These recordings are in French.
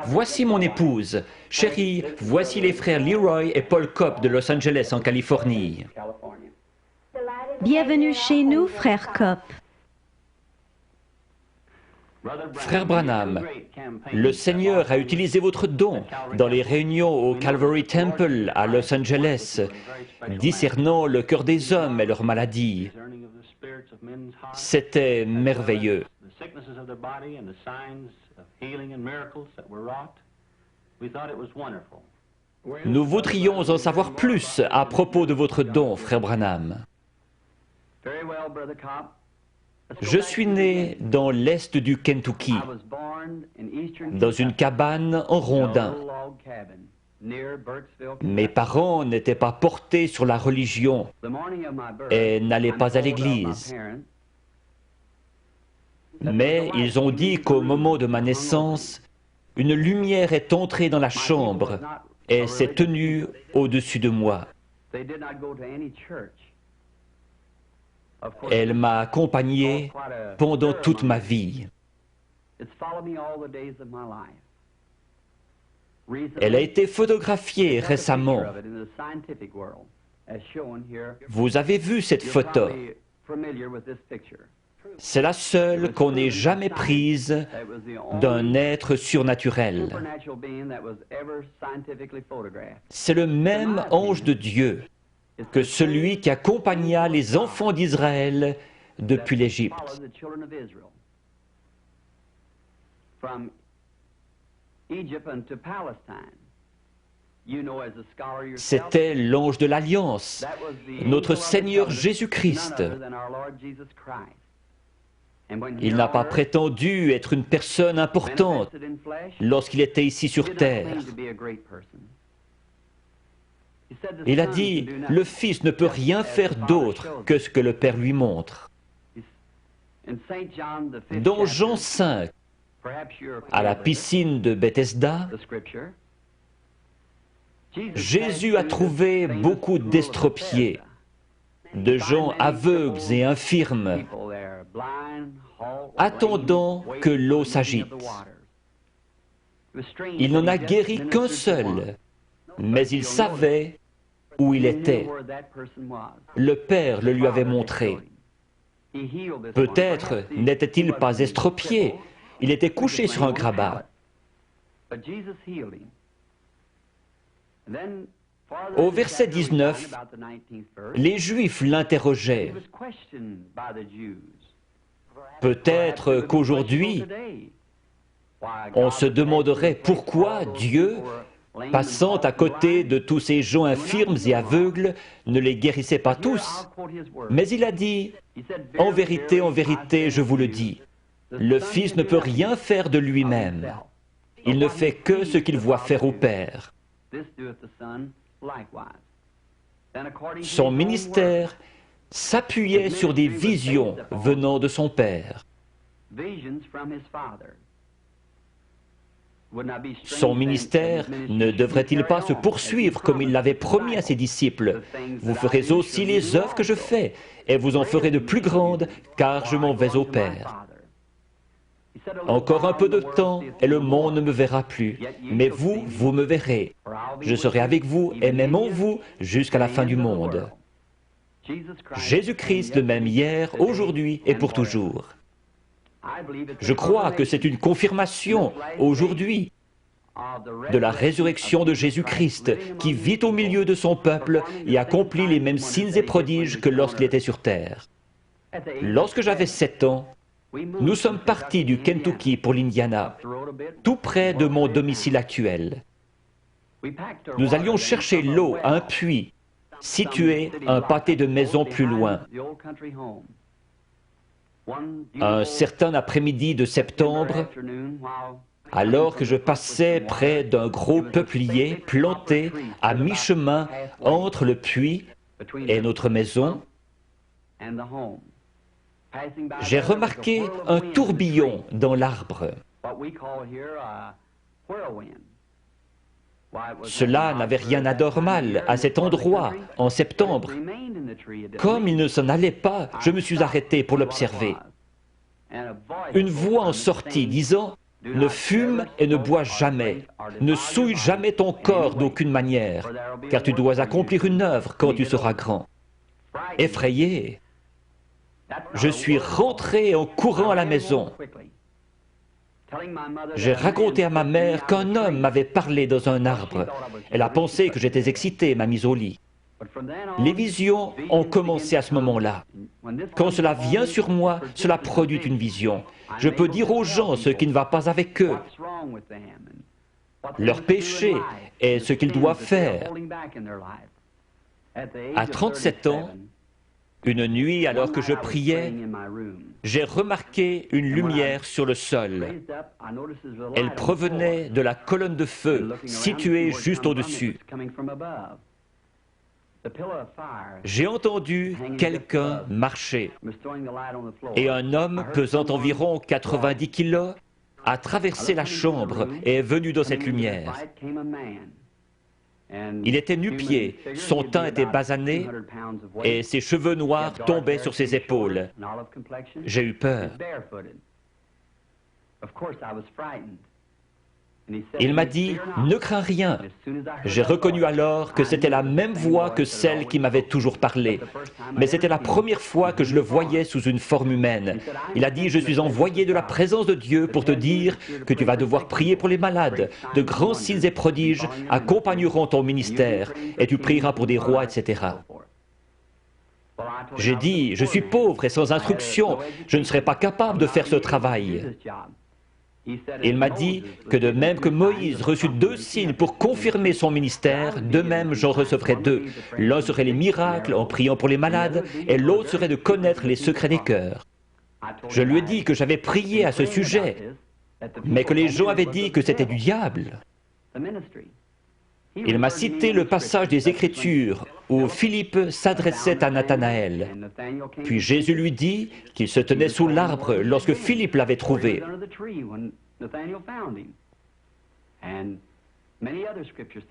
Voici mon épouse. Chérie, voici les frères Leroy et Paul Kopp de Los Angeles en Californie. Bienvenue chez nous, frère Kopp. Frère Branham, le Seigneur a utilisé votre don dans les réunions au Calvary Temple à Los Angeles, discernant le cœur des hommes et leurs maladies. C'était merveilleux. Nous voudrions en savoir plus à propos de votre don, frère Branham. Je suis né dans l'est du Kentucky, dans une cabane en rondin. Mes parents n'étaient pas portés sur la religion et n'allaient pas à l'église. Mais ils ont dit qu'au moment de ma naissance, une lumière est entrée dans la chambre et s'est tenue au-dessus de moi. Elle m'a accompagné pendant toute ma vie. Elle a été photographiée récemment. Vous avez vu cette photo. C'est la seule qu'on ait jamais prise d'un être surnaturel. C'est le même ange de Dieu que celui qui accompagna les enfants d'Israël depuis l'Égypte. C'était l'ange de l'Alliance, notre Seigneur Jésus-Christ. Il n'a pas prétendu être une personne importante lorsqu'il était ici sur terre. Il a dit, le Fils ne peut rien faire d'autre que ce que le Père lui montre. Dans Jean 5, à la piscine de Bethesda, Jésus a trouvé beaucoup d'estropiés, de gens aveugles et infirmes, attendant que l'eau s'agite. Il n'en a guéri qu'un seul, mais il savait où il était. Le Père le lui avait montré. Peut-être n'était-il pas estropié, il était couché sur un grabat. Au verset 19, les Juifs l'interrogeaient. Peut-être qu'aujourd'hui, on se demanderait pourquoi Dieu, passant à côté de tous ces gens infirmes et aveugles, ne les guérissait pas tous. Mais il a dit, en vérité, je vous le dis, le Fils ne peut rien faire de lui-même. Il ne fait que ce qu'il voit faire au Père. Son ministère s'appuyait sur des visions venant de son Père. Son ministère ne devrait-il pas se poursuivre comme il l'avait promis à ses disciples? Vous ferez aussi les œuvres que je fais, et vous en ferez de plus grandes, car je m'en vais au Père. Encore un peu de temps, et le monde ne me verra plus. Mais vous, vous me verrez. Je serai avec vous, et même en vous, jusqu'à la fin du monde. Jésus-Christ, le même hier, aujourd'hui et pour toujours. Je crois que c'est une confirmation, aujourd'hui, de la résurrection de Jésus-Christ, qui vit au milieu de son peuple et accomplit les mêmes signes et prodiges que lorsqu'il était sur terre. Lorsque j'avais 7 ans, nous sommes partis du Kentucky pour l'Indiana, tout près de mon domicile actuel. Nous allions chercher l'eau à un puits, situé un pâté de maisons plus loin. Un certain après-midi de septembre, alors que je passais près d'un gros peuplier planté à mi-chemin entre le puits et notre maison, j'ai remarqué un tourbillon dans l'arbre. Cela n'avait rien d'anormal à cet endroit en septembre. Comme il ne s'en allait pas, je me suis arrêté pour l'observer. Une voix en sortit disant Ne fume et ne bois jamais. Ne souille jamais ton corps d'aucune manière, car tu dois accomplir une œuvre quand tu seras grand. » Effrayé, je suis rentré en courant à la maison. J'ai raconté à ma mère qu'un homme m'avait parlé dans un arbre. Elle a pensé que j'étais excité et m'a mis au lit. Les visions ont commencé à ce moment-là. Quand cela vient sur moi, cela produit une vision. Je peux dire aux gens ce qui ne va pas avec eux, leur péché et ce qu'ils doivent faire. À 37 ans, une nuit, alors que je priais, j'ai remarqué une lumière sur le sol. Elle provenait de la colonne de feu située juste au-dessus. J'ai entendu quelqu'un marcher et un homme pesant environ 90 kilos a traversé la chambre et est venu dans cette lumière. Il était nu-pied, son teint était basané et ses cheveux noirs tombaient sur ses épaules. J'ai eu peur. Il m'a dit « Ne crains rien ». J'ai reconnu alors que c'était la même voix que celle qui m'avait toujours parlé. Mais c'était la première fois que je le voyais sous une forme humaine. Il a dit « Je suis envoyé de la présence de Dieu pour te dire que tu vas devoir prier pour les malades. De grands signes et prodiges accompagneront ton ministère et tu prieras pour des rois, etc. » J'ai dit « Je suis pauvre et sans instruction. Je ne serai pas capable de faire ce travail. » Il m'a dit que de même que Moïse reçut 2 signes pour confirmer son ministère, de même j'en recevrai 2. L'un serait les miracles en priant pour les malades, et l'autre serait de connaître les secrets des cœurs. Je lui ai dit que j'avais prié à ce sujet, mais que les gens avaient dit que c'était du diable. Il m'a cité le passage des Écritures où Philippe s'adressait à Nathanaël. Puis Jésus lui dit qu'il se tenait sous l'arbre lorsque Philippe l'avait trouvé.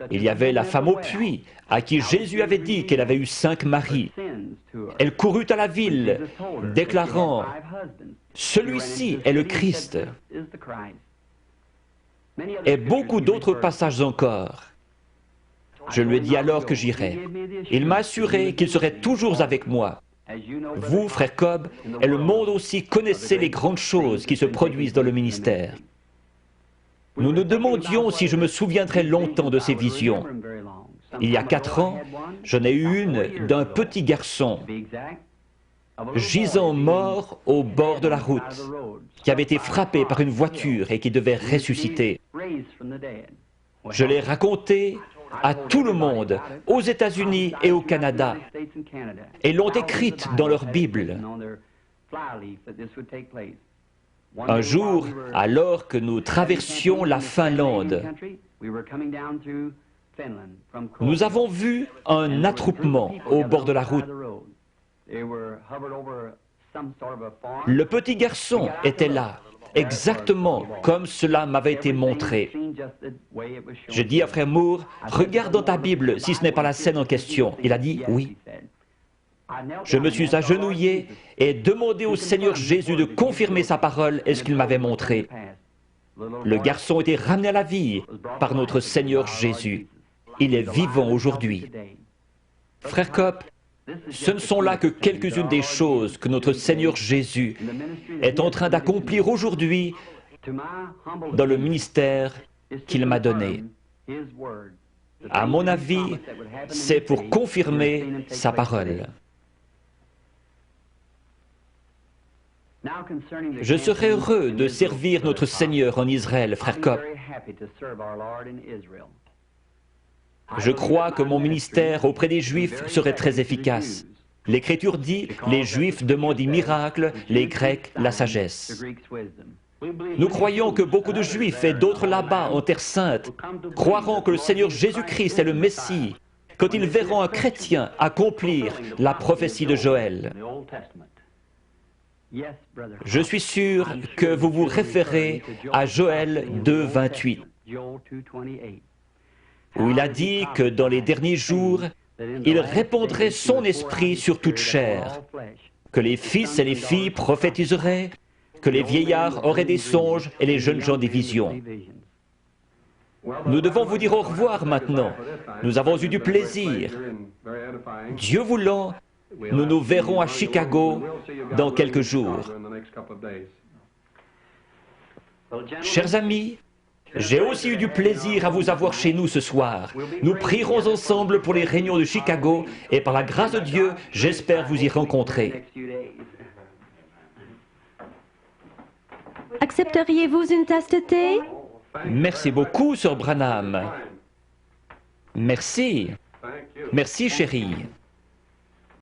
Il y avait la femme au puits, à qui Jésus avait dit qu'elle avait eu 5 maris. Elle courut à la ville, déclarant « Celui-ci est le Christ ». Et beaucoup d'autres passages encore. Je lui ai dit alors que j'irais. Il m'a assuré qu'il serait toujours avec moi. Vous, frère Cobb, et le monde aussi connaissez les grandes choses qui se produisent dans le ministère. Nous nous demandions si je me souviendrais longtemps de ces visions. Il y a 4 ans, j'en ai eu une d'un petit garçon, gisant mort au bord de la route, qui avait été frappé par une voiture et qui devait ressusciter. Je l'ai raconté à tout le monde, aux États-Unis et au Canada, et l'ont écrite dans leur Bible. Un jour, alors que nous traversions la Finlande, nous avons vu un attroupement au bord de la route. Le petit garçon était là, exactement comme cela m'avait été montré. J'ai dit à frère Moore, regarde dans ta Bible si ce n'est pas la scène en question. Il a dit oui. Je me suis agenouillé et demandé au Seigneur Jésus de confirmer sa parole et ce qu'il m'avait montré. Le garçon était ramené à la vie par notre Seigneur Jésus. Il est vivant aujourd'hui. Frère Copp, ce ne sont là que quelques-unes des choses que notre Seigneur Jésus est en train d'accomplir aujourd'hui dans le ministère qu'il m'a donné. À mon avis, c'est pour confirmer sa parole. Je serais heureux de servir notre Seigneur en Israël, frère Copp. Je crois que mon ministère auprès des Juifs serait très efficace. L'Écriture dit, les Juifs demandent des miracles, les Grecs la sagesse. Nous croyons que beaucoup de Juifs et d'autres là-bas en Terre Sainte croiront que le Seigneur Jésus-Christ est le Messie quand ils verront un chrétien accomplir la prophétie de Joël. Je suis sûr que vous vous référez à Joël 2, 28. Où il a dit que dans les derniers jours, il répandrait son esprit sur toute chair, que les fils et les filles prophétiseraient, que les vieillards auraient des songes et les jeunes gens des visions. Nous devons vous dire au revoir maintenant. Nous avons eu du plaisir. Dieu voulant, nous nous verrons à Chicago dans quelques jours. Chers amis, j'ai aussi eu du plaisir à vous avoir chez nous ce soir. Nous prierons ensemble pour les réunions de Chicago et par la grâce de Dieu, j'espère vous y rencontrer. Accepteriez-vous une tasse de thé? Merci beaucoup, Sir Branham. Merci. Merci, chérie.